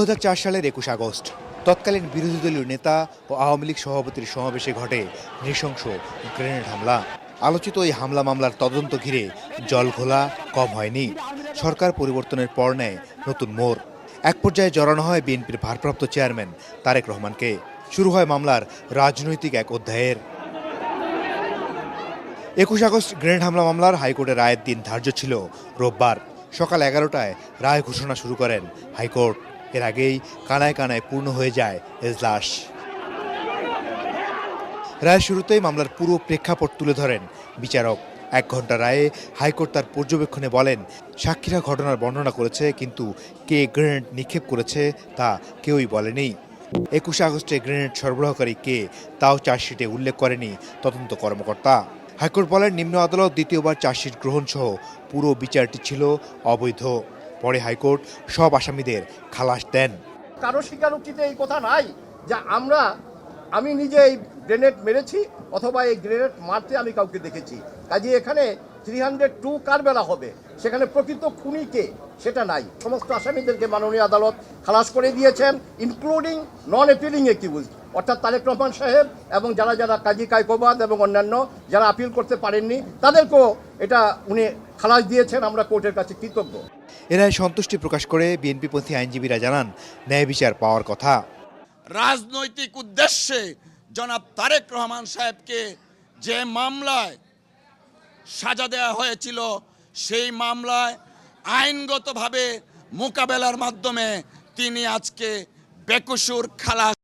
2004 সালের 21 আগস্ট তৎকালীন বিরোধী দলীয় নেতা ও আওয়ামী লীগ সভাপতির সমাবেশে ঘটে নৃশংস গ্রেনেড হামলা। আলোচিত এই হামলা মামলার তদন্ত ঘিরে জলঘোলা কম হয়নি। সরকার পরিবর্তনের পর নেয় নতুন মোড়। এক পর্যায়ে জড়ানো হয় বিএনপির ভারপ্রাপ্ত চেয়ারম্যান তারেক রহমানকে। শুরু হয় মামলার রাজনৈতিক এক অধ্যায়ের। 21 আগস্ট গ্রেনেড হামলা মামলার হাইকোর্টের রায়ের দিন ধার্য ছিল রোববার সকাল 11টায় রায় ঘোষণা শুরু করেন হাইকোর্ট। এর আগেই কানায় কানায় পূর্ণ হয়ে যায় এজলাস। রায়ের শুরুতেই মামলার পুরো প্রেক্ষাপট তুলে ধরেন বিচারক। 1 ঘন্টা রায়ে হাইকোর্ট তার পর্যবেক্ষণে বলেন, সাক্ষীরা ঘটনার বর্ণনা করেছে, কিন্তু কে গ্রেনেড নিক্ষেপ করেছে তা কেউই বলেনি। 21 আগস্টে গ্রেনেড সরবরাহকারী কে তাও চার্জশিটে উল্লেখ করেনি তদন্ত কর্মকর্তা। হাইকোর্ট বলেন, নিম্ন আদালত দ্বিতীয়বার চার্জশিট গ্রহণ সহ পুরো বিচারটি ছিল অবৈধ। পরে হাইকোর্ট সব আসামিদের খালাস দেন। কারো স্বীকারোক্তিতে এই কথা নাই যে আমি নিজে এই গ্রেনেড মেরেছি অথবা এই গ্রেনেড মারতে আমি কাউকে দেখেছি। কাজে এখানে 302 কার বেলা হবে, সেখানে প্রকৃত খুনি কে সেটা নাই। সমস্ত আসামিদেরকে মাননীয় আদালত খালাস করে দিয়েছেন, ইনক্লুডিং নন অ্যাপিলিং অ্যাকিউজ, অর্থাৎ তারেক রহমান সাহেব এবং যারা কাজী কায়কোবাদ এবং অন্যান্য যারা আপিল করতে পারেননি তাদেরকেও এটা উনি খালাস দিয়েছেন। আমরা কোর্টের কাছে কৃতজ্ঞ। এরাই সন্তুষ্টি প্রকাশ করে বিএনপিপন্থী আইনজীবীরা জানান, ন্যায় বিচার পাওয়ার কথা। রাজনৈতিক উদ্দেশ্যে জনাব তারেক রহমান সাহেবকে যে মামলায় সাজা দেওয়া হয়েছিল, সেই মামলায় আইনগতভাবে মোকাবেলার মাধ্যমে তিনি আজকে বেকসুর খালাস